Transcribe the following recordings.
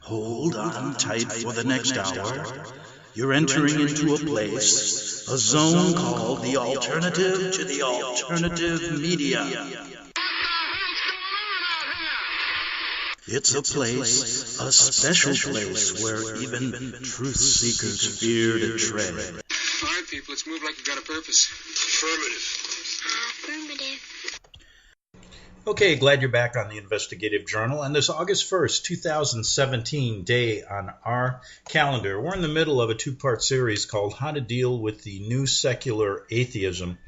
Hold on tight for the next hour. You're entering into a place, a zone called the alternative to the alternative media. It's a place, a special place where even truth seekers fear to tread. All right, people, let's move like we've got a purpose. Affirmative. Okay, glad you're back on the Investigative Journal. On this August 1st, 2017 day on our calendar, we're in the middle of a two-part series called How to Deal with the New Secular Atheism.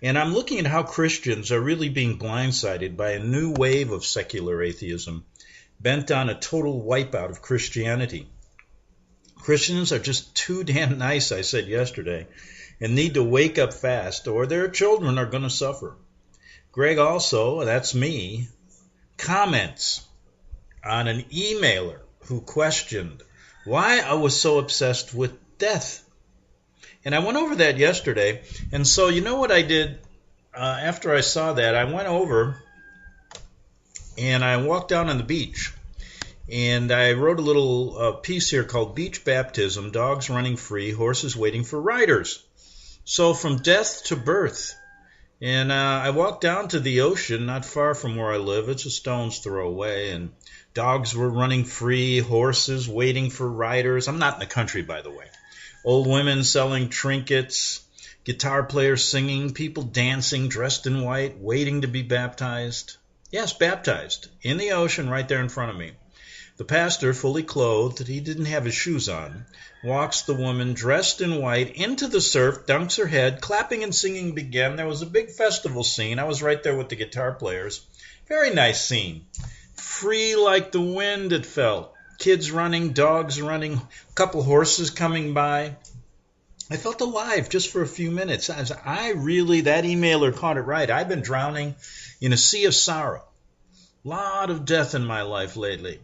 And I'm looking at how Christians are really being blindsided by a new wave of secular atheism, bent on a total wipeout of Christianity. Christians are just too damn nice, I said yesterday, and need to wake up fast, or their children are going to suffer. Greg also, that's me, comments on an emailer who questioned why I was so obsessed with death. And I went over that yesterday. And so you know what I did after I saw that? I went over and I walked down on the beach. And I wrote a little piece here called Beach Baptism, Dogs Running Free, Horses Waiting for Riders. So from death to birth. And I walked down to the ocean, not far from where I live. It's a stone's throw away. And dogs were running free, horses waiting for riders. I'm not in the country, by the way. Old women selling trinkets, guitar players singing, people dancing, dressed in white, waiting to be baptized. Yes, baptized, in the ocean right there in front of me. The pastor, fully clothed, he didn't have his shoes on, walks the woman dressed in white into the surf, dunks her head, clapping and singing began. There was a big festival scene. I was right there with the guitar players. Very nice scene. Free like the wind it felt. Kids running, dogs running, a couple horses coming by. I felt alive just for a few minutes. That emailer caught it right. I've been drowning in a sea of sorrow. A lot of death in my life lately.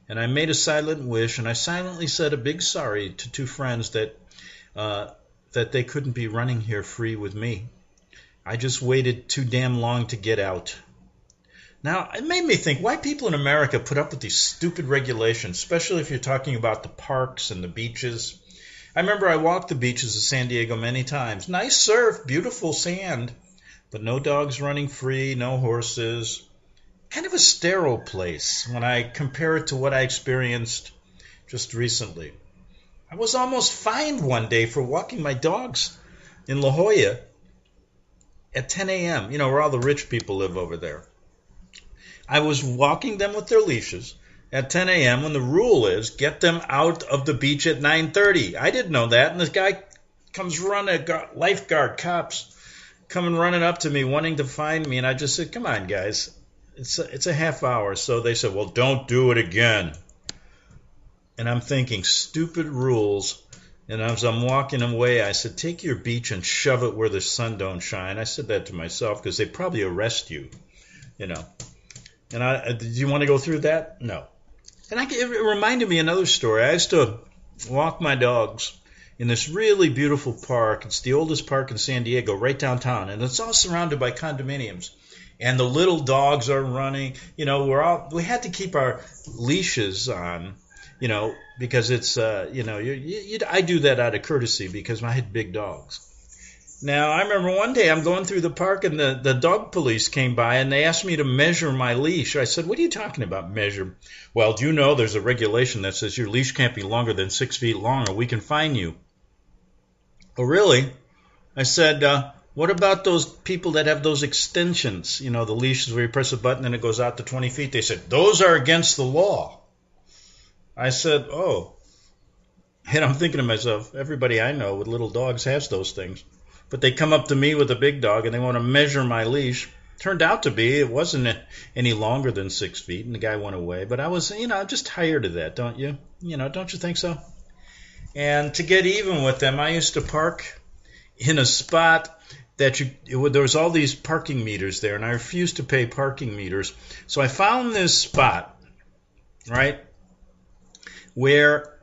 And I made a silent wish, and I silently said a big sorry to two friends that they couldn't be running here free with me. I just waited too damn long to get out. Now, it made me think why people in America put up with these stupid regulations, especially if you're talking about the parks and the beaches. I remember I walked the beaches of San Diego many times. Nice surf, beautiful sand, but no dogs running free, no horses. Kind of a sterile place when I compare it to what I experienced just recently. I was almost fined one day for walking my dogs in La Jolla at 10 a.m., where all the rich people live over there. I was walking them with their leashes at 10 a.m. when the rule is get them out of the beach at 9:30. I didn't know that, and this guy comes running, lifeguard cops coming running up to me wanting to find me, and I just said, come on, guys. It's a half hour. So they said, well, don't do it again. And I'm thinking, stupid rules. And as I'm walking away, I said, take your beach and shove it where the sun don't shine. I said that to myself because they probably arrest you, And do you want to go through that? No. And it reminded me of another story. I used to walk my dogs in this really beautiful park. It's the oldest park in San Diego, right downtown. And it's all surrounded by condominiums. And the little dogs are running. We had to keep our leashes on, because it's, I do that out of courtesy because I had big dogs. Now, I remember one day I'm going through the park and the dog police came by and they asked me to measure my leash. I said, what are you talking about, measure? Well, do you know there's a regulation that says your leash can't be longer than 6 feet long or we can fine you? Oh, really? I said, what about those people that have those extensions, the leashes where you press a button and it goes out to 20 feet? They said, those are against the law. I said, oh. And I'm thinking to myself, everybody I know with little dogs has those things. But they come up to me with a big dog and they want to measure my leash. Turned out to be, it wasn't any longer than 6 feet, and the guy went away. But I was, I'm just tired of that, don't you? Don't you think so? And to get even with them, I used to park in a spot that there was all these parking meters there, and I refused to pay parking meters. So I found this spot, right, where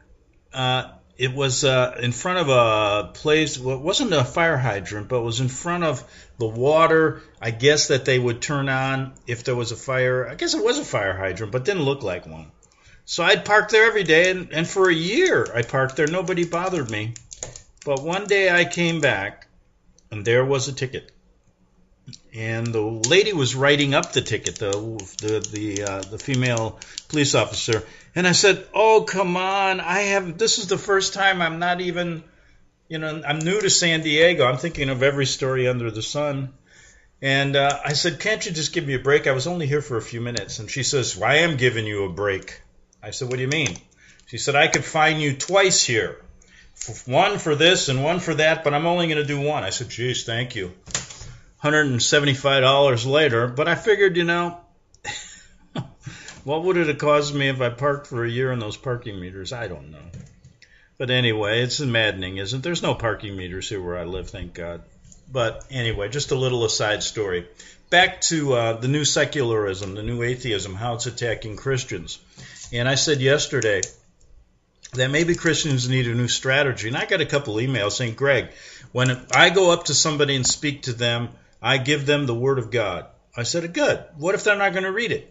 it was in front of a place. Well, it wasn't a fire hydrant, but it was in front of the water, I guess, that they would turn on if there was a fire. I guess it was a fire hydrant, but didn't look like one. So I'd park there every day, and for a year I parked there. Nobody bothered me. But one day I came back, and there was a ticket. And the lady was writing up the ticket, the female police officer. And I said, "Oh, come on! This is the first time I'm not even, I'm new to San Diego. I'm thinking of every story under the sun." And I said, "Can't you just give me a break? I was only here for a few minutes." And she says, "Well, I am giving you a break." I said, "What do you mean?" She said, "I could fine you twice here. One for this and one for that, but I'm only going to do one." I said, "Geez, thank you." $175 later, but I figured, what would it have caused me if I parked for a year in those parking meters? I don't know. But anyway, it's maddening, isn't it? There's no parking meters here where I live, thank God. But anyway, just a little aside story. Back to the new secularism, the new atheism, how it's attacking Christians. And I said yesterday that maybe Christians need a new strategy. And I got a couple emails saying, "Greg, when I go up to somebody and speak to them, I give them the Word of God." I said, "Good. What if they're not going to read it?"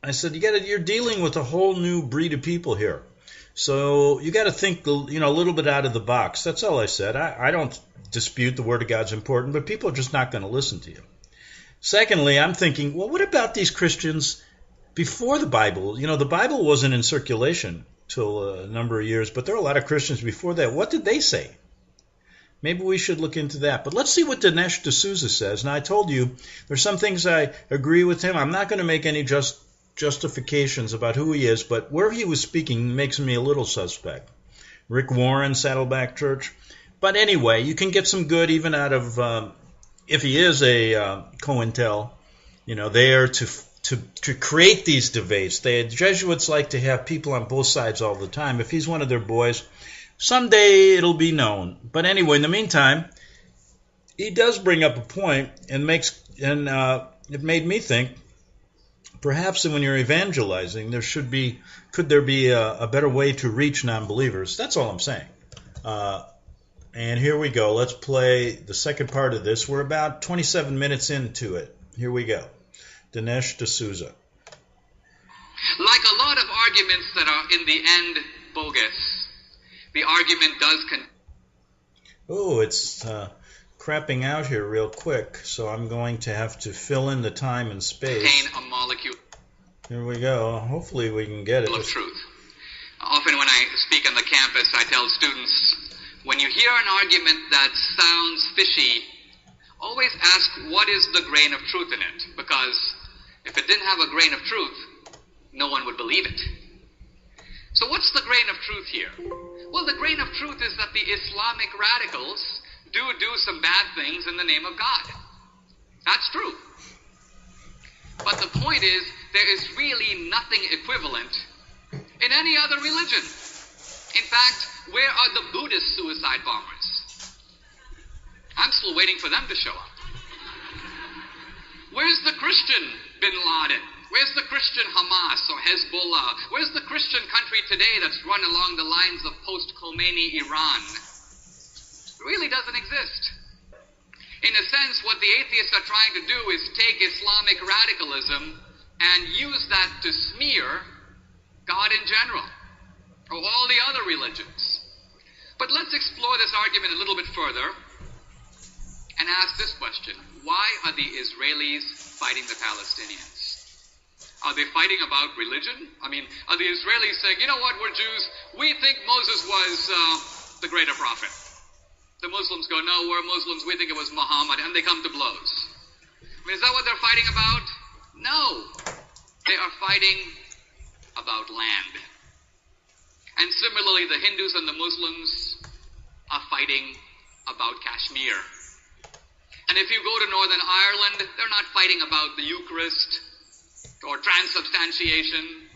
I said, you're dealing with a whole new breed of people here. So you got to think, a little bit out of the box. That's all I said. I don't dispute the Word of God's important, but people are just not going to listen to you. Secondly, I'm thinking, well, what about these Christians before the Bible? The Bible wasn't in circulation till a number of years, but there are a lot of Christians before that. What did they say? Maybe we should look into that. But let's see what Dinesh D'Souza says. Now, I told you there's some things I agree with him. I'm not going to make any justifications about who he is, but where he was speaking makes me a little suspect. Rick Warren, Saddleback Church. But anyway, you can get some good even out of, if he is a COINTEL, there to create these debates. The Jesuits like to have people on both sides all the time. If he's one of their boys, someday it'll be known. But anyway, in the meantime, he does bring up a point and it made me think, perhaps when you're evangelizing, could there be a better way to reach non-believers? That's all I'm saying. And here we go. Let's play the second part of this. We're about 27 minutes into it. Here we go. Dinesh D'Souza. Like a lot of arguments that are in the end bogus, the argument does it's crapping out here real quick, so I'm going to have to fill in the time and space. Contain a molecule. Here we go. Hopefully we can get it. Of truth. Often when I speak on the campus, I tell students, when you hear an argument that sounds fishy, always ask what is the grain of truth in it, because if it didn't have a grain of truth, no one would believe it. So what's the grain of truth here? Well, the grain of truth is that the Islamic radicals do some bad things in the name of God. That's true. But the point is, there is really nothing equivalent in any other religion. In fact, where are the Buddhist suicide bombers? I'm still waiting for them to show up. Where's the Christian Bin Laden? Where's the Christian Hamas or Hezbollah? Where's the Christian country today that's run along the lines of post-Khomeini Iran? It really doesn't exist. In a sense, what the atheists are trying to do is take Islamic radicalism and use that to smear God in general, or all the other religions. But let's explore this argument a little bit further and ask this question. Why are the Israelis fighting the Palestinians? Are they fighting about religion? I mean, are the Israelis saying, you know what, we're Jews, we think Moses was the greater prophet? The Muslims go, no, we're Muslims, we think it was Muhammad, and they come to blows. I mean, is that what they're fighting about? No. They are fighting about land. And similarly, the Hindus and the Muslims are fighting about Kashmir. And if you go to Northern Ireland, they're not fighting about the Eucharist or transubstantiation.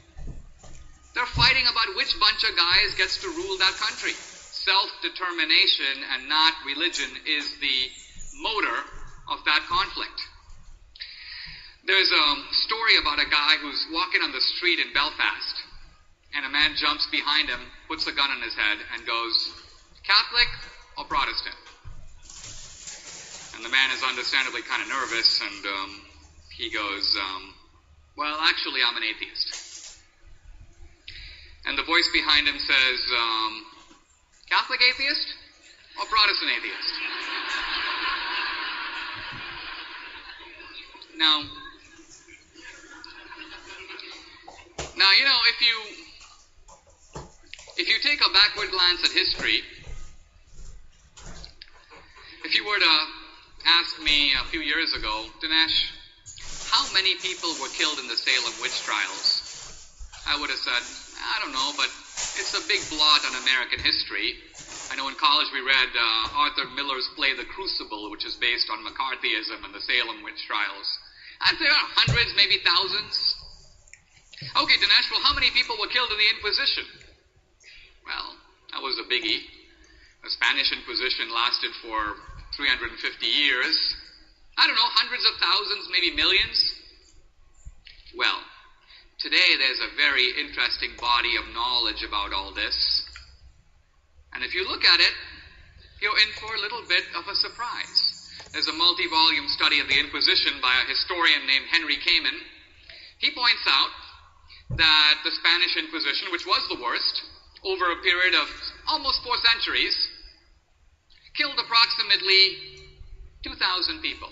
They're fighting about which bunch of guys gets to rule that country. Self-determination and not religion is the motor of that conflict. There's a story about a guy who's walking on the street in Belfast, and a man jumps behind him, puts a gun on his head, and goes, Catholic or Protestant? And the man is understandably kind of nervous, and he goes, well, actually, I'm an atheist. And the voice behind him says, Catholic atheist or Protestant atheist? Now, you know, if you take a backward glance at history, if you were to ask me a few years ago, Dinesh, how many people were killed in the Salem witch trials? I would have said, I don't know, but it's a big blot on American history. I know in college we read Arthur Miller's play The Crucible, which is based on McCarthyism and the Salem witch trials. I'd say hundreds, maybe thousands. Okay, Dinesh, well, how many people were killed in the Inquisition? Well, that was a biggie. The Spanish Inquisition lasted for 350 years. I don't know, hundreds of thousands, maybe millions. Well, today there's a very interesting body of knowledge about all this. And if you look at it, you're in for a little bit of a surprise. There's a multi-volume study of the Inquisition by a historian named Henry Kamen. He points out that the Spanish Inquisition, which was the worst, over a period of almost 4 centuries, killed approximately 2,000 people.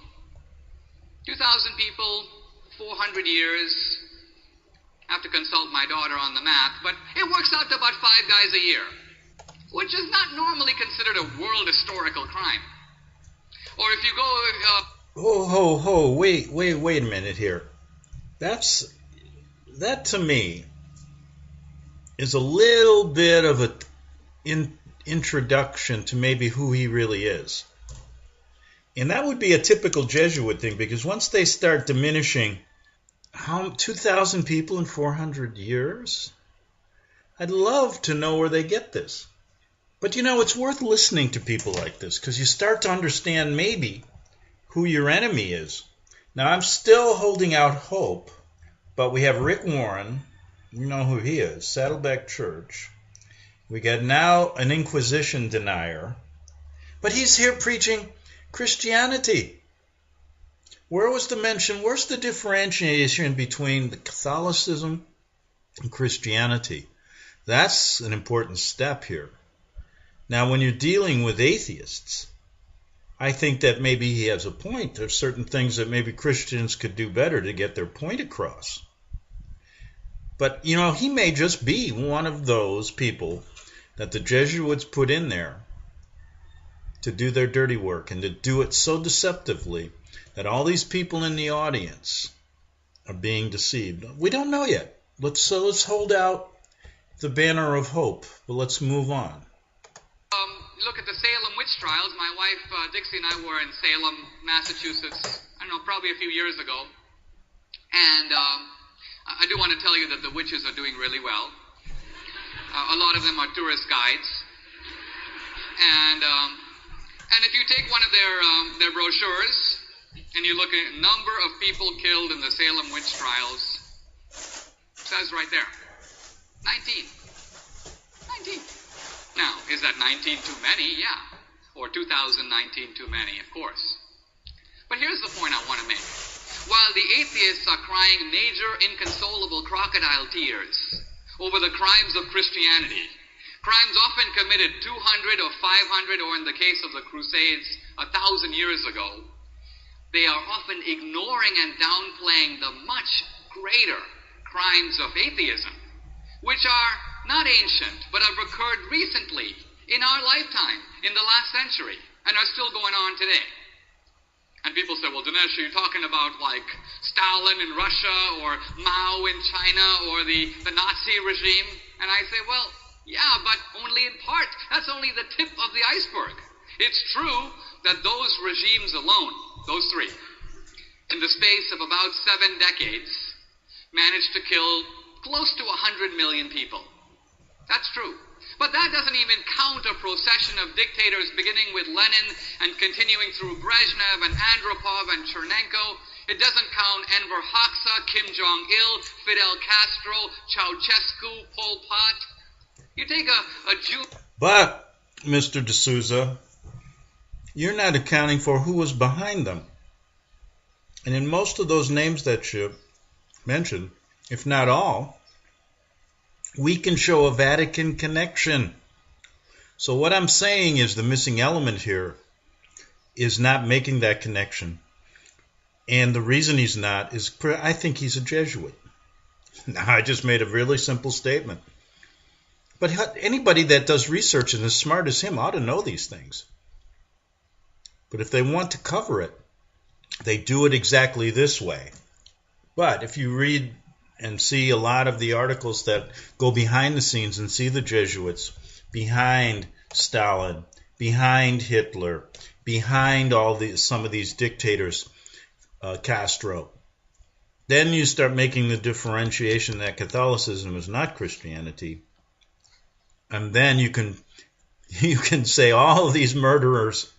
2,000 people, 400 years. I have to consult my daughter on the math, but it works out to about 5 guys a year, which is not normally considered a world historical crime. Or if you go... Wait a minute here. That to me is a little bit of an introduction to maybe who he really is. And that would be a typical Jesuit thing, because once they start diminishing, 2,000 people in 400 years? I'd love to know where they get this. But you know, it's worth listening to people like this, because you start to understand maybe who your enemy is. Now, I'm still holding out hope, but we have Rick Warren, you know who he is, Saddleback Church. We got now an Inquisition denier, but he's here preaching Christianity. Where was the mention, where's the differentiation between the Catholicism and Christianity? That's an important step here. Now, when you're dealing with atheists, I think that maybe he has a point. There's certain things that maybe Christians could do better to get their point across. But, you know, he may just be one of those people that the Jesuits put in there to do their dirty work and to do it so deceptively that all these people in the audience are being deceived. We don't know yet. Let's hold out the banner of hope, but let's move on. Look at the Salem witch trials. My wife, Dixie, and I were in Salem, Massachusetts, I don't know, probably a few years ago. And I do want to tell you that the witches are doing really well. A lot of them are tourist guides. And if you take one of their brochures and you look at the number of people killed in the Salem witch trials, it says right there, 19. 19. Now, is that 19 too many? Yeah. Or 2019 too many? Of course. But here's the point I want to make. While the atheists are crying major, inconsolable crocodile tears over the crimes of Christianity, crimes often committed 200 or 500, or in the case of the Crusades, 1,000 years ago, they are often ignoring and downplaying the much greater crimes of atheism, which are not ancient, but have occurred recently in our lifetime, in the last century, and are still going on today. And people say, well, Dinesh, are you talking about like Stalin in Russia, or Mao in China, or the Nazi regime? And I say, well, yeah, but only in part. That's only the tip of the iceberg. It's true that those regimes alone, those three, in the space of about 7 decades, managed to kill close to 100 million people. That's true. But that doesn't even count a procession of dictators beginning with Lenin and continuing through Brezhnev and Andropov and Chernenko. It doesn't count Enver Hoxha, Kim Jong-il, Fidel Castro, Ceausescu, Pol Pot. You take a Jew... But, Mr. D'Souza, you're not accounting for who was behind them. And in most of those names that you mentioned, if not all, we can show a Vatican connection. So what I'm saying is the missing element here is not making that connection. And the reason he's not is I think he's a Jesuit. Now, I just made a really simple statement. But anybody that does research and is smart as him ought to know these things. But if they want to cover it, they do it exactly this way. But if you read and see a lot of the articles that go behind the scenes and see the Jesuits behind Stalin, behind Hitler, behind some of these dictators, Castro, then you start making the differentiation that Catholicism is not Christianity. And then you can say all of these murderers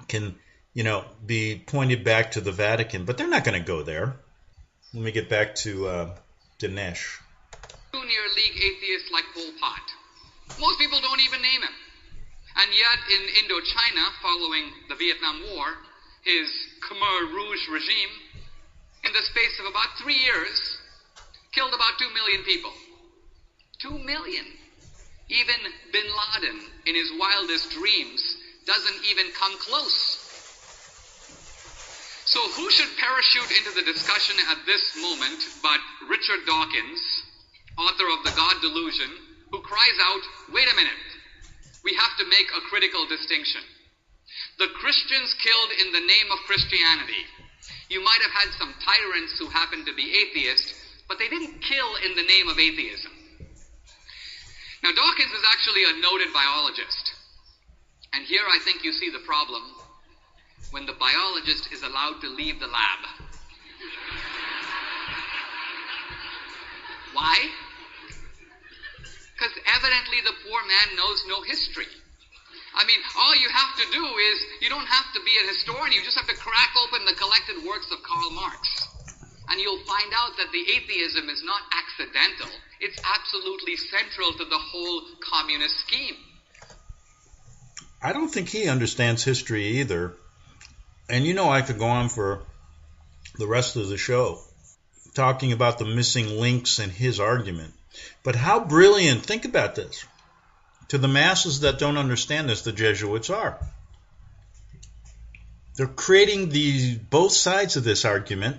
can, be pointed back to the Vatican, but they're not going to go there. Let me get back to Dinesh. Junior League atheists like Pol Pot. Most people don't even name him. And yet in Indochina, following the Vietnam War, his Khmer Rouge regime, in the space of about 3 years, killed about 2 million people. 2 million. Even Bin Laden, in his wildest dreams, doesn't even come close. So who should parachute into the discussion at this moment but Richard Dawkins, author of The God Delusion, who cries out, wait a minute, we have to make a critical distinction. The Christians killed in the name of Christianity. You might have had some tyrants who happened to be atheists, but they didn't kill in the name of atheism. Now, Dawkins is actually a noted biologist. And here I think you see the problem when the biologist is allowed to leave the lab. Why? Because evidently the poor man knows no history. I mean, all you have to do is, you don't have to be a historian, you just have to crack open the collected works of Karl Marx. And you'll find out that the atheism is not accidental. It's absolutely central to the whole communist scheme. I don't think he understands history either. And I could go on for the rest of the show talking about the missing links in his argument. But how brilliant, think about this, to the masses that don't understand this, the Jesuits are. They're creating both sides of this argument.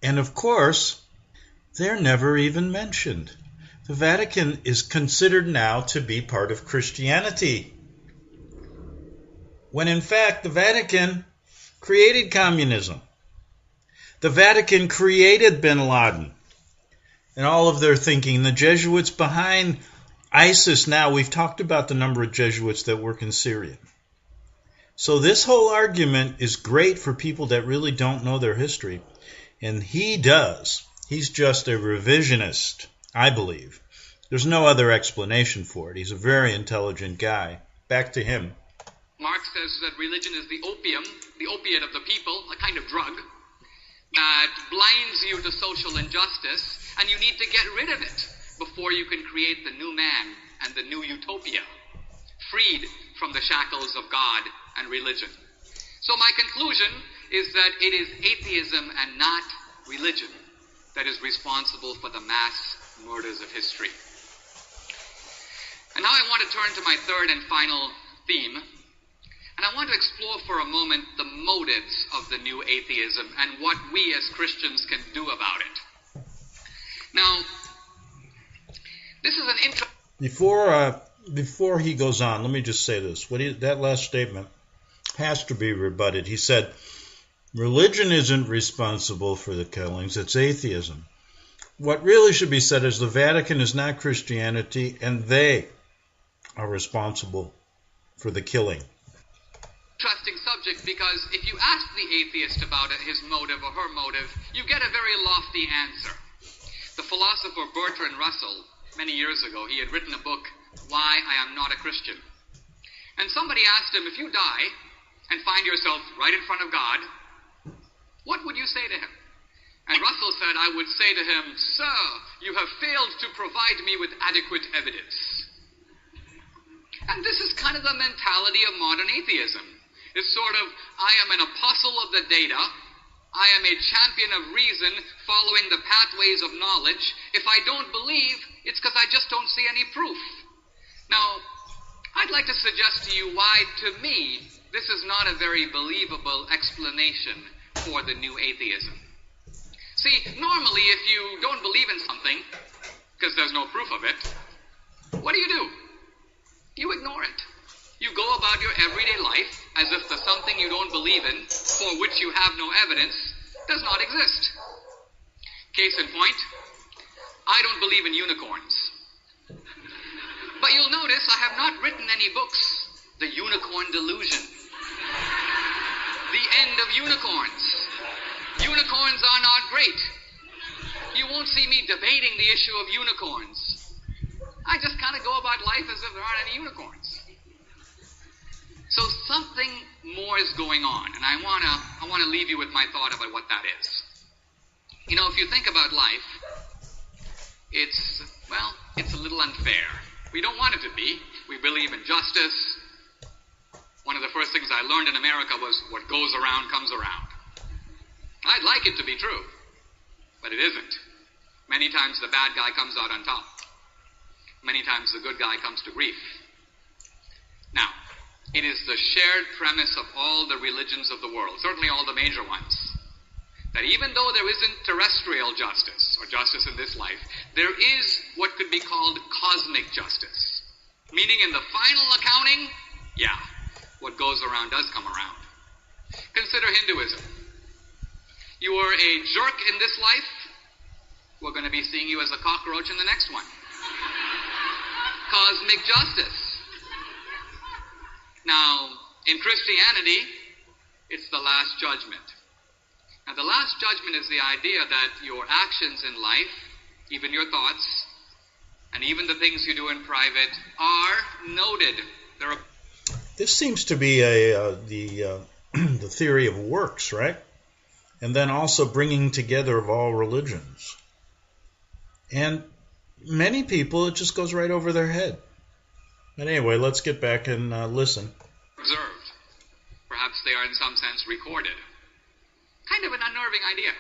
And of course, they're never even mentioned. The Vatican is considered now to be part of Christianity, when in fact the Vatican created communism. The Vatican created Bin Laden and all of their thinking. The Jesuits behind ISIS now, we've talked about the number of Jesuits that work in Syria. So this whole argument is great for people that really don't know their history. And he does. He's just a revisionist, I believe. There's no other explanation for it. He's a very intelligent guy. Back to him. Marx says that religion is the opium, the opiate of the people, a kind of drug that blinds you to social injustice, and you need to get rid of it before you can create the new man and the new utopia, freed from the shackles of God and religion. So my conclusion is that it is atheism and not religion that is responsible for the mass murders of history. And now I want to turn to my third and final theme, and I want to explore for a moment the motives of the new atheism and what we as Christians can do about it. Now, this is an Before he goes on, let me just say this. That last statement has to be rebutted. He said, religion isn't responsible for the killings, it's atheism. What really should be said is the Vatican is not Christianity, and they are responsible for the killing. Interesting subject, because if you ask the atheist about it, his motive or her motive, you get a very lofty answer. The philosopher Bertrand Russell, many years ago, he had written a book, Why I Am Not a Christian. And somebody asked him, if you die and find yourself right in front of God, what would you say to him? And Russell said, I would say to him, Sir, you have failed to provide me with adequate evidence. And this is kind of the mentality of modern atheism. It's sort of, I am an apostle of the data. I am a champion of reason, following the pathways of knowledge. If I don't believe, it's because I just don't see any proof. Now, I'd like to suggest to you why, to me, this is not a very believable explanation for the new atheism. See, normally if you don't believe in something, because there's no proof of it, what do? You ignore it. You go about your everyday life as if the something you don't believe in, for which you have no evidence, does not exist. Case in point, I don't believe in unicorns. But you'll notice I have not written any books. The Unicorn Delusion. The End of Unicorns. Unicorns are not great. You won't see me debating the issue of unicorns. I just kind of go about life as if there aren't any unicorns. So something more is going on, and I want to leave you with my thought about what that is. You know, if you think about life, it's a little unfair. We don't want it to be. We believe in justice. One of the first things I learned in America was what goes around comes around. I'd like it to be true, but it isn't. Many times the bad guy comes out on top. Many times the good guy comes to grief. Now, it is the shared premise of all the religions of the world, certainly all the major ones, that even though there isn't terrestrial justice, or justice in this life, there is what could be called cosmic justice. Meaning in the final accounting, what goes around does come around. Consider Hinduism. You are a jerk in this life, we're going to be seeing you as a cockroach in the next one. Cosmic justice. Now, in Christianity, it's the Last Judgment. Now, the Last Judgment is the idea that your actions in life, even your thoughts, and even the things you do in private, are noted. This seems to be the theory of works, right? And then also bringing together of all religions. And many people, it just goes right over their head. But anyway, let's get back and listen. Observed. Perhaps they are in some sense recorded. Kind of an unnerving idea.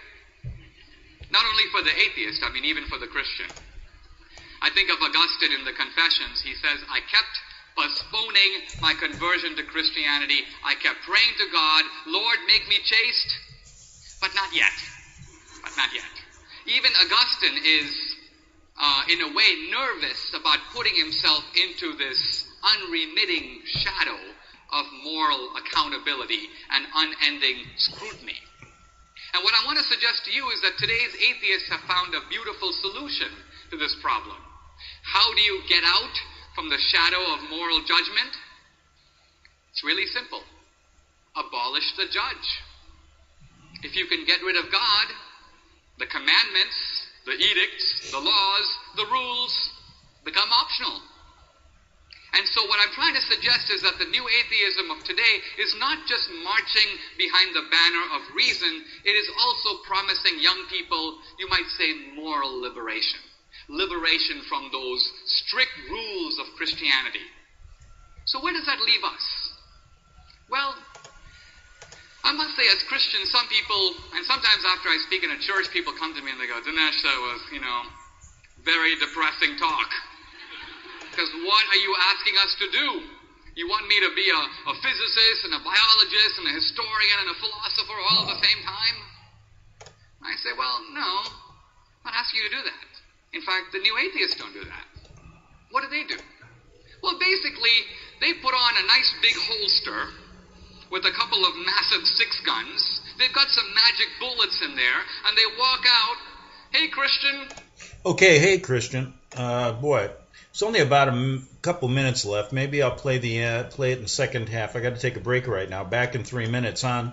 Not only for the atheist, even for the Christian. I think of Augustine in the Confessions. He says, I kept postponing my conversion to Christianity. I kept praying to God, Lord, make me chaste. But not yet. But not yet. Even Augustine is, in a way, nervous about putting himself into this unremitting shadow of moral accountability and unending scrutiny. And what I want to suggest to you is that today's atheists have found a beautiful solution to this problem. How do you get out from the shadow of moral judgment? It's really simple. Abolish the judge. If you can get rid of God, the commandments, the edicts, the laws, the rules become optional. And so what I'm trying to suggest is that the new atheism of today is not just marching behind the banner of reason, it is also promising young people, you might say, moral liberation. Liberation from those strict rules of Christianity. So where does that leave us? Well, I must say as Christians, some people, and sometimes after I speak in a church, people come to me and they go, Dinesh, that was, very depressing talk. Because what are you asking us to do? You want me to be a physicist and a biologist and a historian and a philosopher all at the same time? I say, well, no, I'm not asking you to do that. In fact, the new atheists don't do that. What do? Well, basically, they put on a nice big holster with a couple of massive 6 guns. They've got some magic bullets in there, and they walk out, hey, Christian. Okay, hey, Christian. Boy, it's only about a couple minutes left. Maybe I'll play it in the second half. I got to take a break right now. Back in 3 minutes on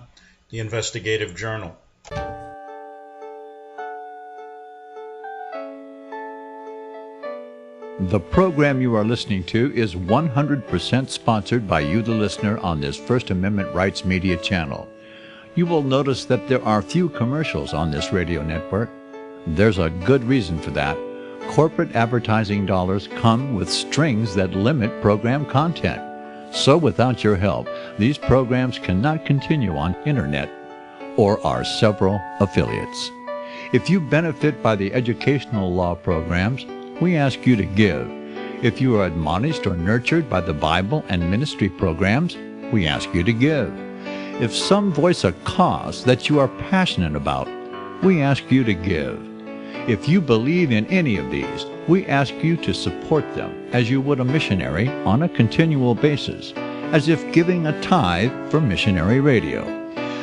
the Investigative Journal. The program you are listening to is 100% sponsored by you, the listener, on this First Amendment Rights Media channel. You will notice that there are few commercials on this radio network. There's a good reason for that. Corporate advertising dollars come with strings that limit program content. So without your help, these programs cannot continue on internet. or our several affiliates. If you benefit by the educational law programs, we ask you to give. If you are admonished or nurtured by the Bible and ministry programs, we ask you to give. If some voice a cause that you are passionate about, we ask you to give. If you believe in any of these, we ask you to support them as you would a missionary on a continual basis, as if giving a tithe for missionary radio.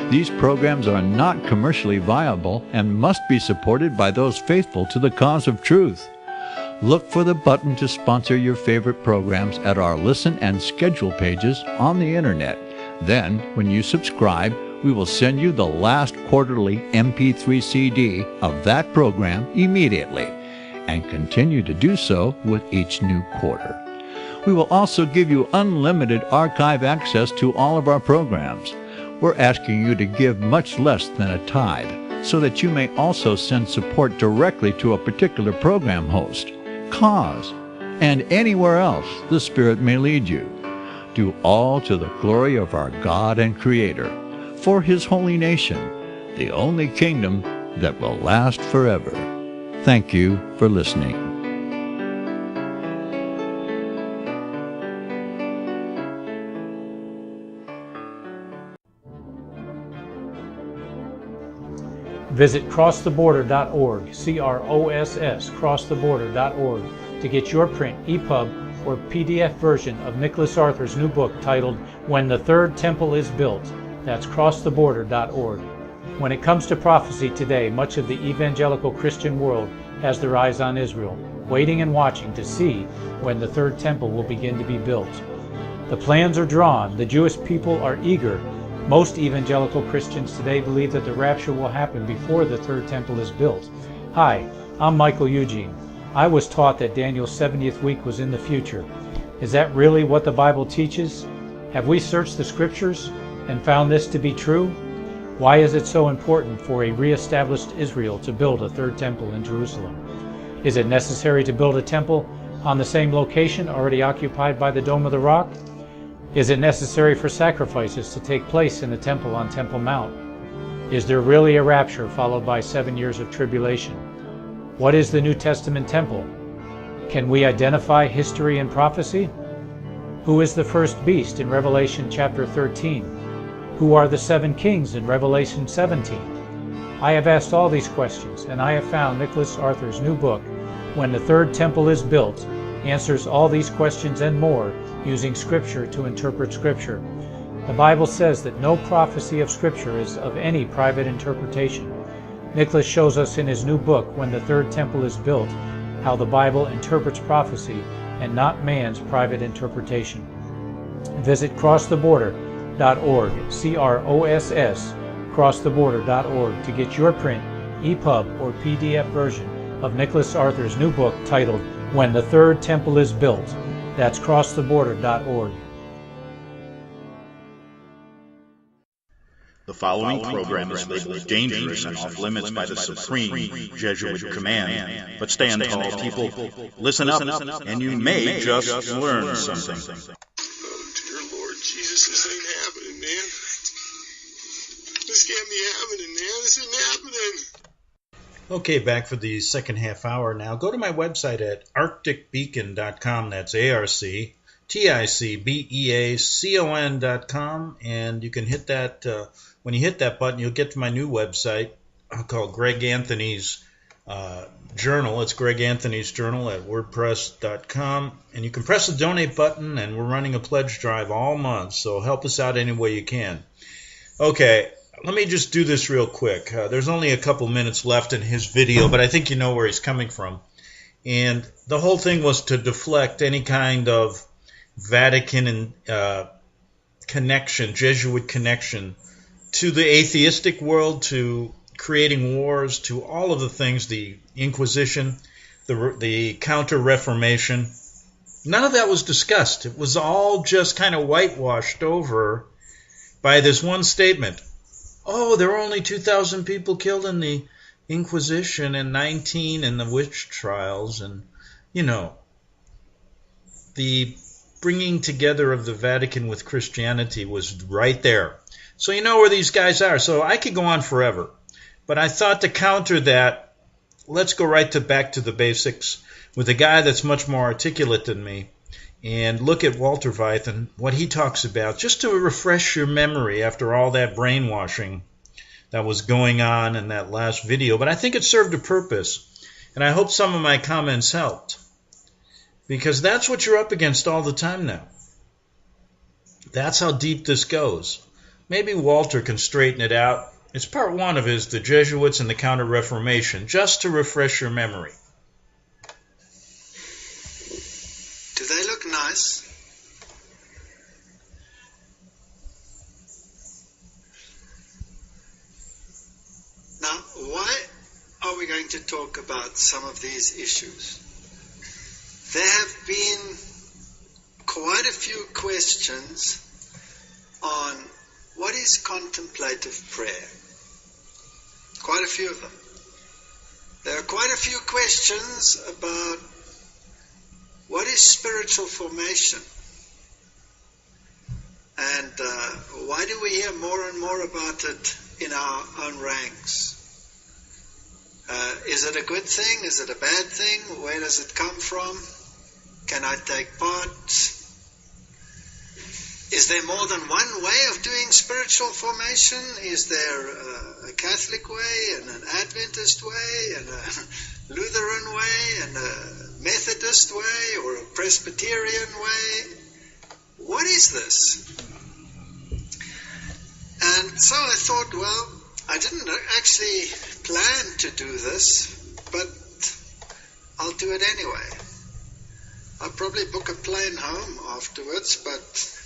These programs are not commercially viable and must be supported by those faithful to the cause of truth. Look for the button to sponsor your favorite programs at our listen and schedule pages on the internet. Then, when you subscribe, we will send you the last quarterly MP3 CD of that program immediately, and continue to do so with each new quarter. We will also give you unlimited archive access to all of our programs. We're asking you to give much less than a tithe, so that you may also send support directly to a particular program host, cause, and anywhere else the Spirit may lead you. Do all to the glory of our God and Creator, for His holy nation, the only kingdom that will last forever. Thank you for listening. Visit crosstheborder.org, CROSS, crosstheborder.org, to get your print, EPUB, or PDF version of Nicholas Arthur's new book titled When the Third Temple is Built. That's crosstheborder.org. When it comes to prophecy today, much of the evangelical Christian world has their eyes on Israel, waiting and watching to see when the third temple will begin to be built. The plans are drawn. The Jewish people are eager. Most evangelical Christians today believe that the rapture will happen before the third temple is built. Hi, I'm Michael Eugene. I was taught that Daniel's 70th week was in the future. Is that really what the Bible teaches? Have we searched the scriptures and found this to be true? Why is it so important for a re-established Israel to build a third temple in Jerusalem? Is it necessary to build a temple on the same location already occupied by the Dome of the Rock? Is it necessary for sacrifices to take place in the temple on Temple Mount? Is there really a rapture followed by 7 years of tribulation? What is the New Testament temple? Can we identify history and prophecy? Who is the first beast in Revelation chapter 13? Who are the 7 kings in Revelation 17? I have asked all these questions, and I have found Nicholas Arthur's new book, When the Third Temple is Built, answers all these questions and more using Scripture to interpret Scripture. The Bible says that no prophecy of Scripture is of any private interpretation. Nicholas shows us in his new book, When the Third Temple is Built, how the Bible interprets prophecy and not man's private interpretation. Visit crosstheborder.org, CROSS, crosstheborder.org, to get your print, EPUB, or PDF version of Nicholas Arthur's new book titled When the Third Temple is Built. That's crosstheborder.org. The following program is labeled dangerous and off limits by the supreme Jesuit command. But stand tall, people. Listen up, and you may just learn something. Oh, dear Lord Jesus, this ain't happening, man. This can't be happening, man. This isn't happening. Okay, back for the second half hour now. Go to my website at arcticbeacon.com. That's ARCTICBEACON.com, and you can hit that. When you hit that button, you'll get to my new website called Greg Anthony's Journal. It's Greg Anthony's Journal at WordPress.com, and you can press the donate button, and we're running a pledge drive all month, so help us out any way you can. Okay. Let me just do this real quick. There's only a couple minutes left in his video, but I think you know where he's coming from. And the whole thing was to deflect any kind of Vatican connection, Jesuit connection, to the atheistic world, to creating wars, to all of the things, the Inquisition, the Counter-Reformation. None of that was discussed. It was all just kind of whitewashed over by this one statement. Oh, there were only 2,000 people killed in the Inquisition and 19 in the witch trials. And, you know, the bringing together of the Vatican with Christianity was right there. So you know where these guys are. So I could go on forever. But I thought to counter that, let's go back to the basics with a guy that's much more articulate than me and look at Walter Veith and what he talks about, just to refresh your memory after all that brainwashing that was going on in that last video. But I think it served a purpose, and I hope some of my comments helped, because that's what you're up against all the time now. That's how deep this goes. Maybe Walter can straighten it out. It's part one of his The Jesuits and the Counter-Reformation, just to refresh your memory. Do they look nice? Now, why are we going to talk about some of these issues? There have been quite a few questions on what is contemplative prayer. Quite a few of them. There are quite a few questions about what is spiritual formation, and why do we hear more and more about it in our own ranks? Is it a good thing? Is it a bad thing? Where does it come from? Can I take part? Is there more than one way of doing spiritual formation? Is there a Catholic way and an Adventist way and a Lutheran way and a Methodist way or a Presbyterian way? What is this? And so I thought, well, I didn't actually plan to do this, but I'll do it anyway. I'll probably book a plane home afterwards, but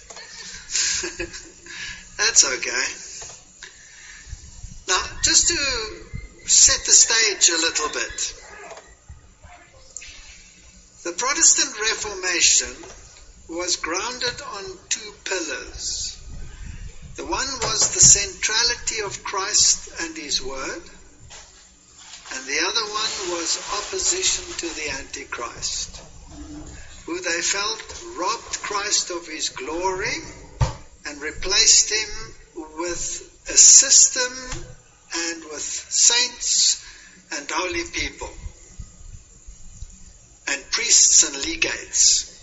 that's okay. Now, just to set the stage a little bit. The Protestant Reformation was grounded on two pillars. The one was the centrality of Christ and His Word, and the other one was opposition to the Antichrist, who they felt robbed Christ of His glory and replaced Him with a system and with saints and holy people and priests and legates.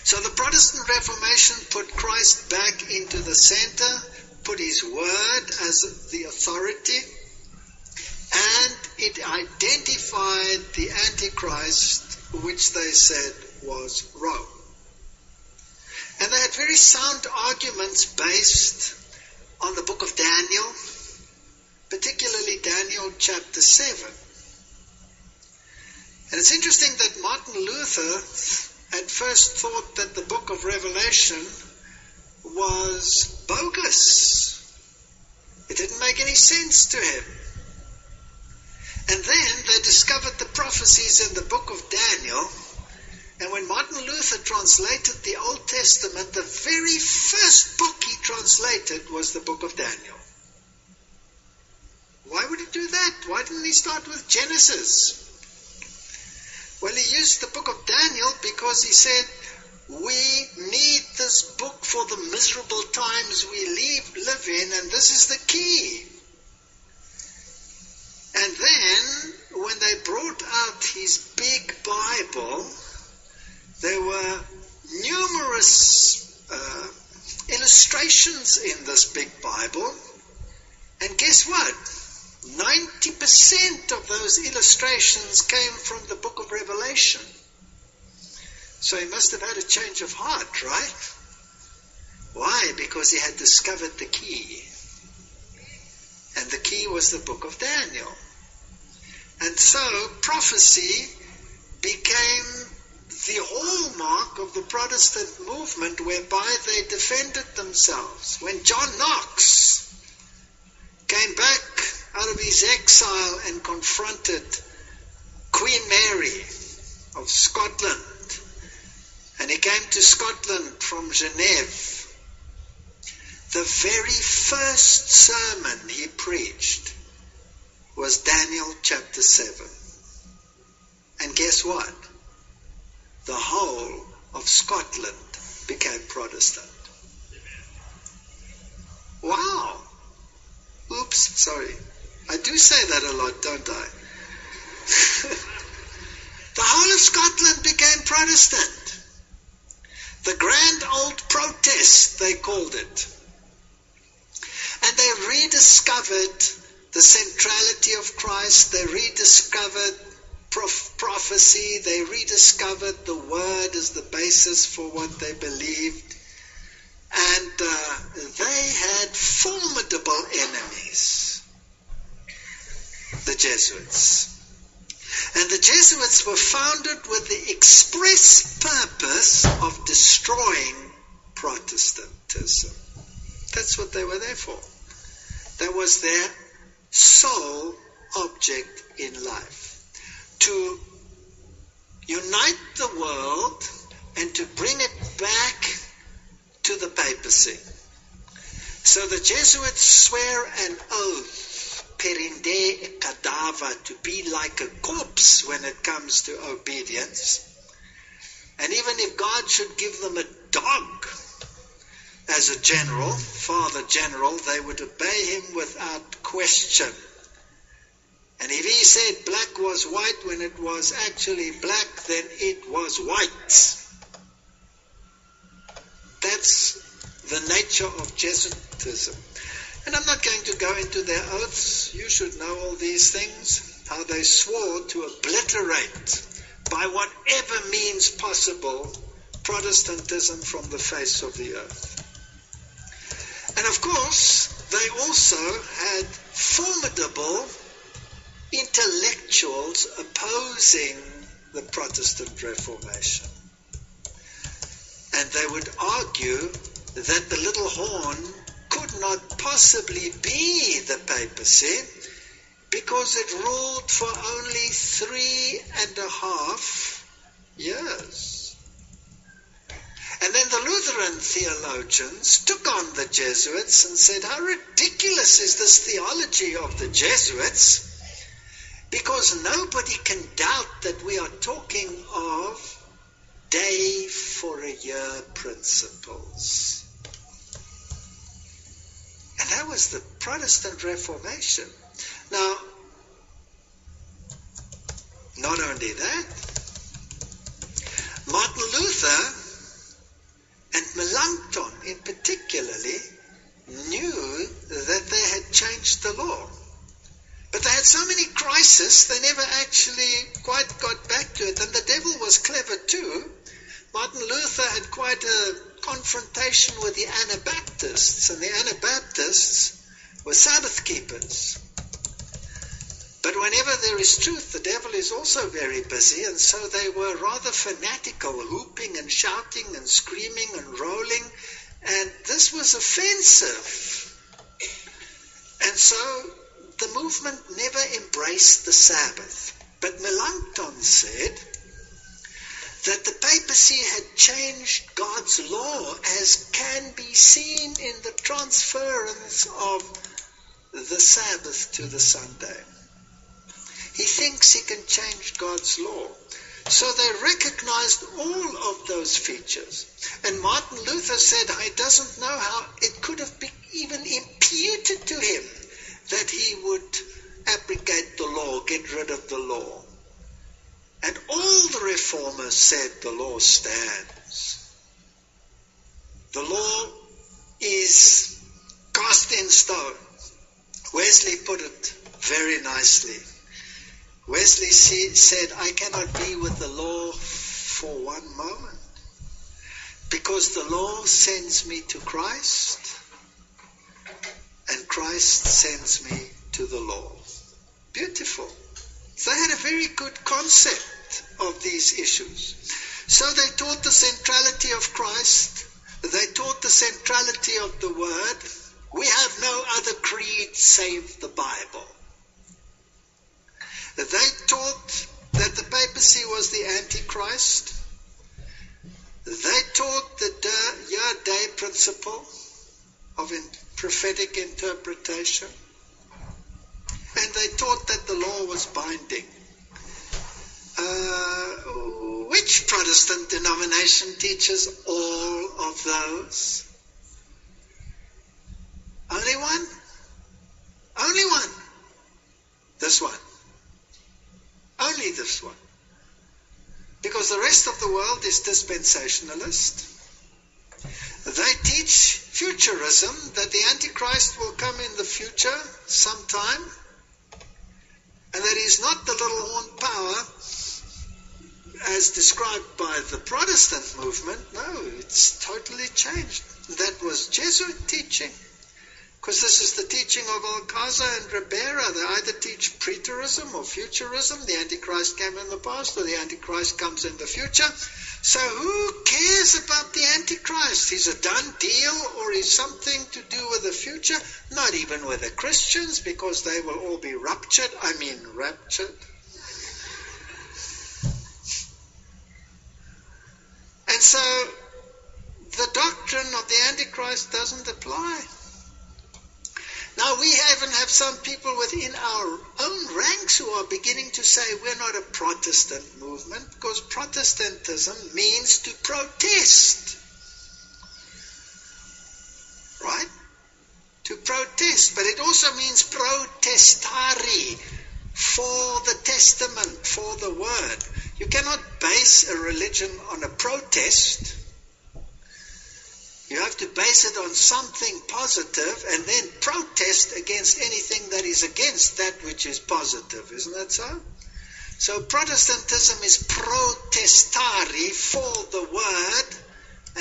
So the Protestant Reformation put Christ back into the center, put His Word as the authority, and it identified the Antichrist, which they said was Rome. And they had very sound arguments based on the book of Daniel, particularly Daniel chapter 7. And it's interesting that Martin Luther at first thought that the book of Revelation was bogus. It didn't make any sense to him. And then they discovered the prophecies in the book of Daniel. And when Martin Luther translated the Old Testament, the very first book he translated was the book of Daniel. Why would he do that? Why didn't he start with Genesis? Well, he used the book of Daniel because he said, we need this book for the miserable times we live in, and this is the key. And then, when they brought out his big Bible, there were numerous illustrations in this big Bible. And guess what? 90% of those illustrations came from the book of Revelation. So he must have had a change of heart, right? Why? Because he had discovered the key. And the key was the book of Daniel. And so prophecy became the hallmark of the Protestant movement, whereby they defended themselves. When John Knox came back out of his exile and confronted Queen Mary of Scotland, and he came to Scotland from Geneva, the very first sermon he preached was Daniel chapter 7. And guess what? The whole of of Scotland became Protestant. Wow. Oops, sorry. I do say that a lot, don't I? The whole of Scotland became Protestant. The Grand Old Protest, they called it. And they rediscovered the centrality of Christ. They rediscovered prophecy. They rediscovered the Word as the basis for what they believed. And they had formidable enemies, the Jesuits. And the Jesuits were founded with the express purpose of destroying Protestantism. That's what they were there for. That was their sole object in life. To unite the world and to bring it back to the papacy. So the Jesuits swear an oath, perinde e cadaver, to be like a corpse when it comes to obedience. And even if God should give them a dog as a general, Father General, they would obey him without question. And if he said black was white when it was actually black, then it was white. That's the nature of Jesuitism. And I'm not going to go into their oaths. You should know all these things, how they swore to obliterate by whatever means possible Protestantism from the face of the earth. And of course, they also had formidable intellectuals opposing the Protestant Reformation. And they would argue that the little horn could not possibly be the papacy because it ruled for only 3.5 years. And then the Lutheran theologians took on the Jesuits and said, how ridiculous is this theology of the Jesuits? Because nobody can doubt that we are talking of day for a year principles. And that was the Protestant Reformation. Now, not only that, Martin Luther and Melanchthon in particularly knew that they had changed the law. But they had so many crises, they never actually quite got back to it. And the devil was clever too. Martin Luther had quite a confrontation with the Anabaptists, and the Anabaptists were Sabbath keepers. But whenever there is truth, the devil is also very busy, and so they were rather fanatical, whooping and shouting and screaming and rolling, and this was offensive. And so the movement never embraced the Sabbath. But Melanchthon said that the papacy had changed God's law, as can be seen in the transference of the Sabbath to the Sunday. He thinks he can change God's law. So they recognized all of those features. And Martin Luther said he doesn't know how it could have been even imputed to him that he would abrogate the law, get rid of the law. And all the reformers said the law stands. The law is cast in stone. Wesley put it very nicely. Wesley said, I cannot be with the law for one moment, because the law sends me to Christ, and Christ sends me to the law. Beautiful. So they had a very good concept of these issues. So they taught the centrality of Christ. They taught the centrality of the Word. We have no other creed save the Bible. They taught that the papacy was the Antichrist. They taught the year-day principle of prophetic interpretation. And they taught that the law was binding. Which Protestant denomination teaches all of those? Only one? Only one. This one. Only this one. Because the rest of the world is dispensationalist. They teach futurism, that the Antichrist will come in the future sometime, and that he's not the little horn power as described by the Protestant movement. No, it's totally changed. That was Jesuit teaching. Because this is the teaching of Alcázar and Ribera. They either teach preterism or futurism. The Antichrist came in the past or the Antichrist comes in the future. So who cares about the Antichrist? He's a done deal, or he's something to do with the future? Not even with the Christians, because they will all be raptured. And so the doctrine of the Antichrist doesn't apply. Now, we even have some people within our own ranks who are beginning to say we're not a Protestant movement, because Protestantism means to protest. Right? To protest. But it also means protestari, for the testament, for the word. You cannot base a religion on a protest. You have to base it on something positive and then protest against anything that is against that which is positive. Isn't that so? So Protestantism is protestari, for the word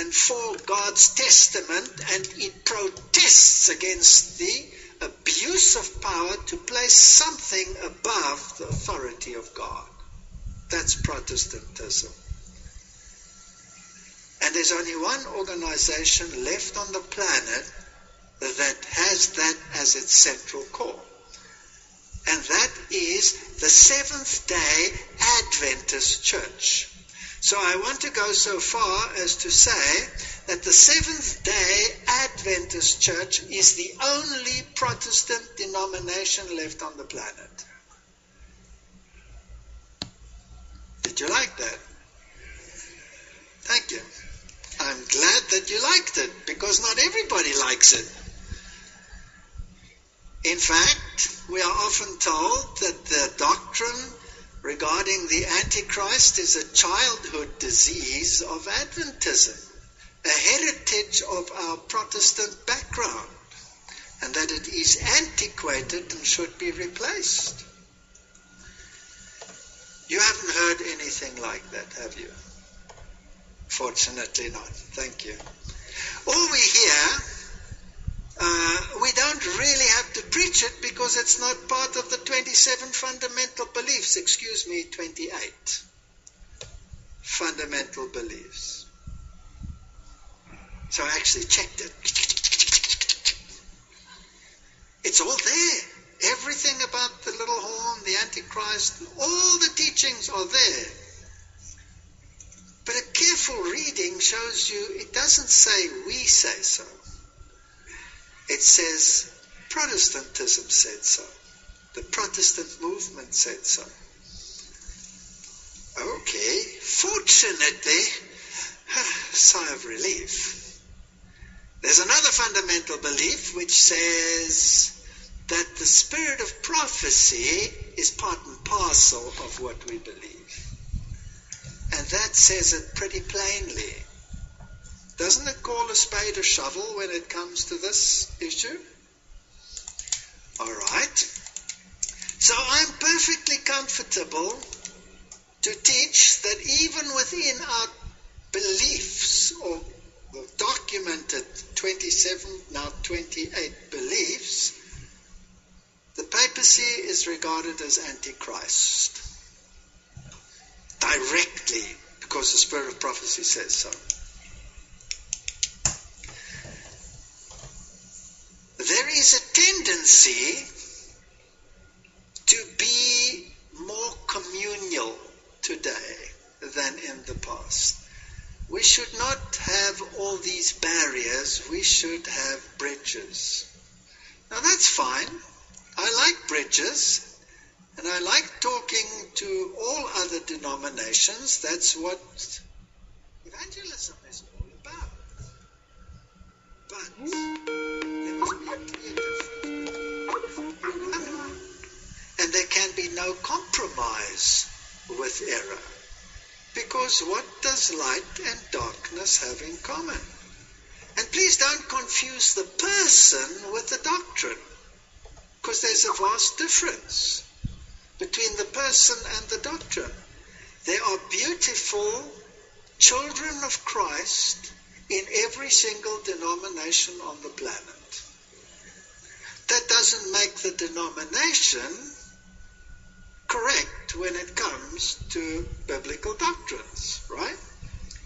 and for God's testament, and it protests against the abuse of power to place something above the authority of God. That's Protestantism. And there's only one organization left on the planet that has that as its central core. And that is the Seventh-day Adventist Church. So I want to go so far as to say that the Seventh-day Adventist Church is the only Protestant denomination left on the planet. Did you like that? Thank you. I'm glad that you liked it, because not everybody likes it. In fact, we are often told that the doctrine regarding the Antichrist is a childhood disease of Adventism, a heritage of our Protestant background, and that it is antiquated and should be replaced. You haven't heard anything like that, have you? Fortunately not. Thank you. All we hear, we don't really have to preach it, because it's not part of the 27 fundamental beliefs. 28 fundamental beliefs. So I actually checked it. It's all there. Everything about the little horn, the Antichrist, all the teachings are there. But a careful reading shows you it doesn't say we say so. It says Protestantism said so. The Protestant movement said so. Okay, fortunately, sigh of relief. There's another fundamental belief which says that the spirit of prophecy is part and parcel of what we believe. And that says it pretty plainly. Doesn't it call a spade a shovel when it comes to this issue? All right. So I'm perfectly comfortable to teach that even within our beliefs, or the documented 27, now 28 beliefs, the papacy is regarded as Antichrist. Directly, because the spirit of prophecy says so. There is a tendency to be more communal today than in the past. We should not have all these barriers. We should have bridges. Now that's fine. I like bridges. And I like talking to all other denominations. That's what evangelism is all about. But there must be a clear difference. And there can be no compromise with error. Because what does light and darkness have in common? And please don't confuse the person with the doctrine, because there's a vast difference between the person and the doctrine. There are beautiful children of Christ in every single denomination on the planet. That doesn't make the denomination correct when it comes to biblical doctrines, right?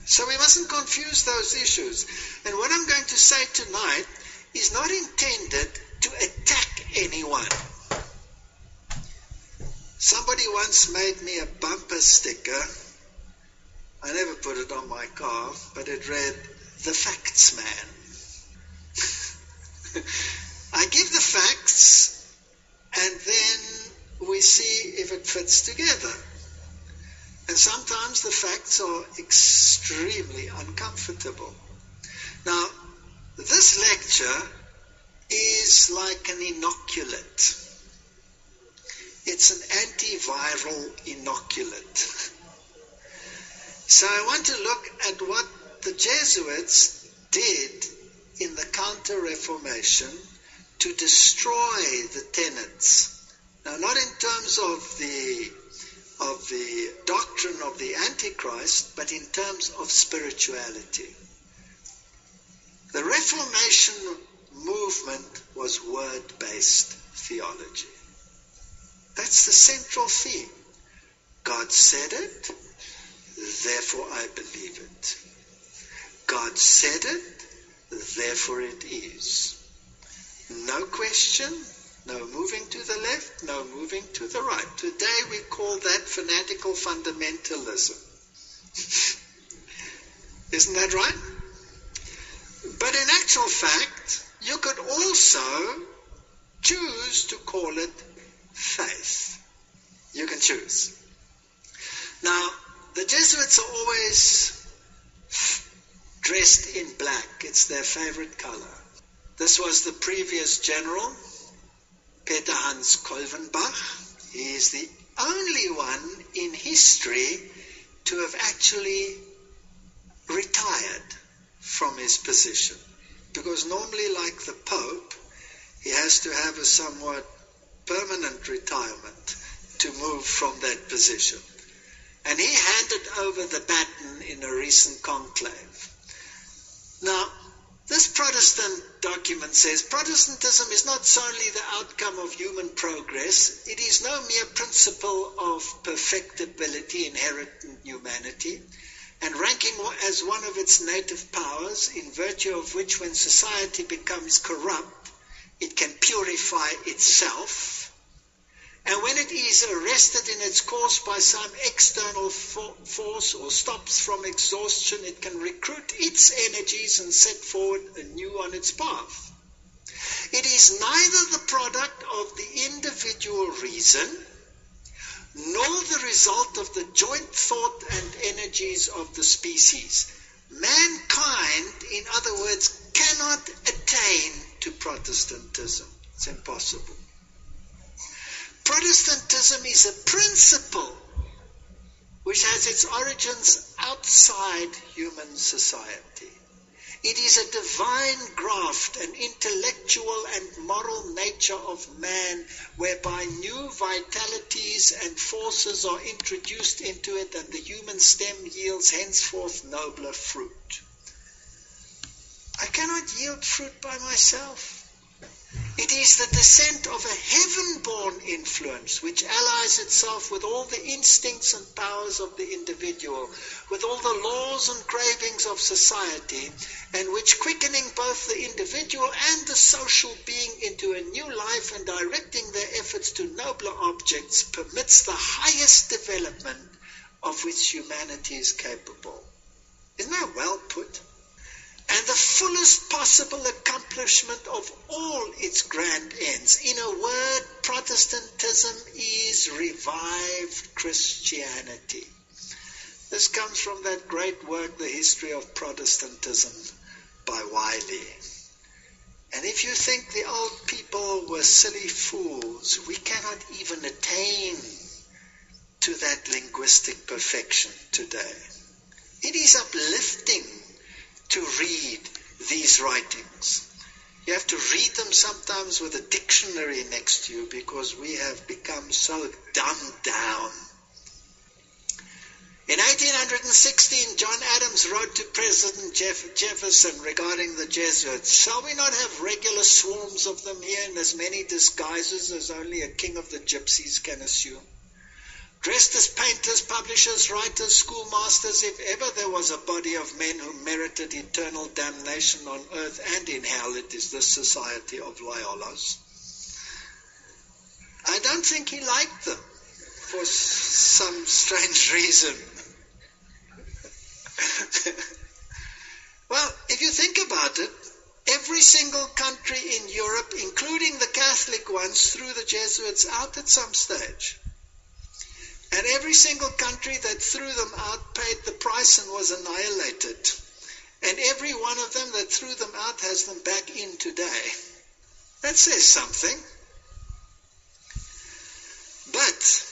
So we mustn't confuse those issues. And what I'm going to say tonight is not intended to attack anyone. Somebody once made me a bumper sticker. I never put it on my car, but it read, "The Facts Man." I give the facts, and then we see if it fits together. And sometimes the facts are extremely uncomfortable. Now, this lecture is like an inoculate. It's an antiviral inoculate. So I want to look at what the Jesuits did in the Counter-Reformation to destroy the tenets. Now, not in terms of the doctrine of the Antichrist, but in terms of spirituality. The Reformation movement was word-based theology. That's the central theme. God said it, therefore I believe it. God said it, therefore it is. No question, no moving to the left, no moving to the right. Today we call that fanatical fundamentalism. Isn't that right? But in actual fact, you could also choose to call it faith. You can choose. Now, the Jesuits are always dressed in black. It's their favorite color. This was the previous general, Peter Hans Kolvenbach. He is the only one in history to have actually retired from his position. Because normally, like the Pope, he has to have a somewhat permanent retirement to move from that position. And he handed over the baton in a recent conclave. Now, this Protestant document says Protestantism is not solely the outcome of human progress. It is no mere principle of perfectibility inherent in humanity, and ranking as one of its native powers, in virtue of which when society becomes corrupt, it can purify itself. And when it is arrested in its course by some external force or stops from exhaustion, it can recruit its energies and set forward anew on its path. It is neither the product of the individual reason, nor the result of the joint thought and energies of the species. Mankind, in other words, cannot attain to Protestantism. It's impossible. Protestantism is a principle which has its origins outside human society. It is a divine graft, an intellectual and moral nature of man, whereby new vitalities and forces are introduced into it, and the human stem yields henceforth nobler fruit. I cannot yield fruit by myself. It is the descent of a heaven-born influence which allies itself with all the instincts and powers of the individual, with all the laws and cravings of society, and which, quickening both the individual and the social being into a new life and directing their efforts to nobler objects, permits the highest development of which humanity is capable. Isn't that well put? And the fullest highest possible accomplishment of all its grand ends. In a word, Protestantism is revived Christianity. This comes from that great work, The History of Protestantism, by Wiley. And if you think the old people were silly fools, we cannot even attain to that linguistic perfection today. It is uplifting to read these writings. You have to read them sometimes with a dictionary next to you because we have become so dumbed down. In 1816, John Adams wrote to President Jefferson regarding the Jesuits, "Shall we not have regular swarms of them here in as many disguises as only a king of the gypsies can assume? Dressed as painters, publishers, writers, schoolmasters, if ever there was a body of men who merited eternal damnation on earth and in hell, it is the Society of Loyolas." I don't think he liked them for some strange reason. Well, if you think about it, every single country in Europe, including the Catholic ones, threw the Jesuits out at some stage. And every single country that threw them out paid the price and was annihilated. And every one of them that threw them out has them back in today. That says something. But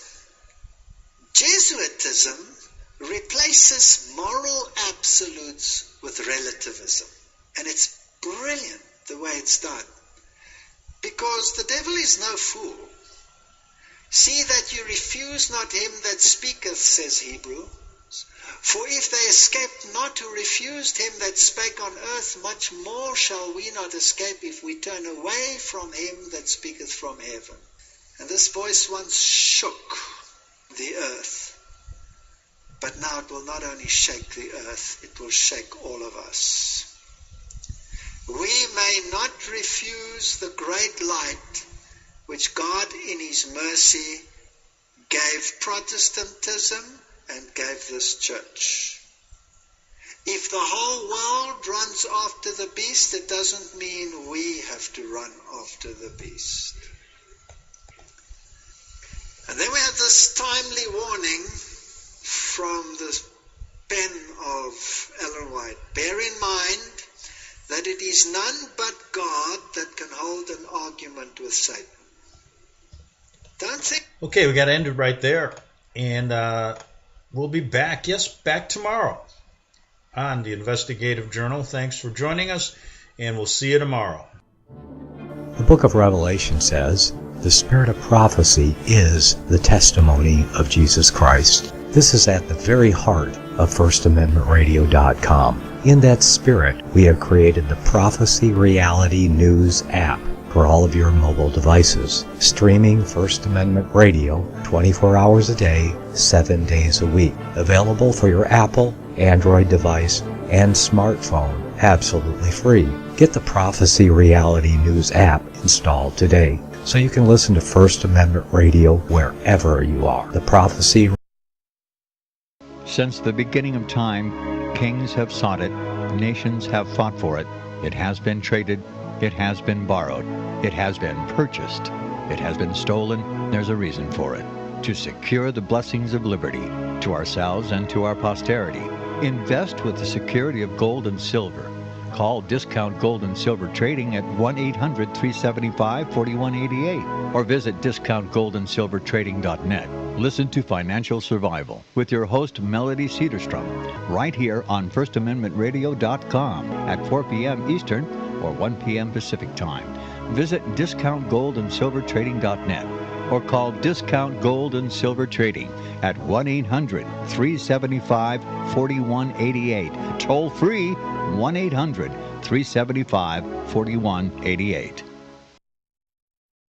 Jesuitism replaces moral absolutes with relativism. And it's brilliant the way it's done. Because the devil is no fool. See that you refuse not him that speaketh, says Hebrews. For if they escaped not who refused him that spake on earth, much more shall we not escape if we turn away from him that speaketh from heaven. And this voice once shook the earth. But now it will not only shake the earth, it will shake all of us. We may not refuse the great light which God in his mercy gave Protestantism and gave this church. If the whole world runs after the beast, it doesn't mean we have to run after the beast. And then we have this timely warning from the pen of Ellen White. Bear in mind that it is none but God that can hold an argument with Satan. Don't think... Okay, we got to end it right there. And we'll be back, back tomorrow on the Investigative Journal. Thanks for joining us, and we'll see you tomorrow. The book of Revelation says, the spirit of prophecy is the testimony of Jesus Christ. This is at the very heart of FirstAmendmentRadio.com. In that spirit, we have created the Prophecy Reality News app for all of your mobile devices, streaming First Amendment Radio 24 hours a day, 7 days a week. Available for your Apple, Android device, and smartphone, absolutely free. Get the Prophecy Reality News app installed today so you can listen to First Amendment Radio wherever you are. The Prophecy. Since the beginning of time, kings have sought it, nations have fought for it. It has been traded, it has been borrowed, it has been purchased, it has been stolen. There's a reason for it. To secure the blessings of liberty to ourselves and to our posterity. Invest with the security of gold and silver. Call Discount Gold and Silver Trading at 1-800-375-4188 or visit discountgoldandsilvertrading.net. Listen to Financial Survival with your host Melody Cedarstrom right here on FirstAmendmentRadio.com at 4 p.m. Eastern or 1 p.m. Pacific Time. Visit discountgoldandsilvertrading.net or call Discount Gold and Silver Trading at 1-800-375-4188. Toll free 1-800-375-4188.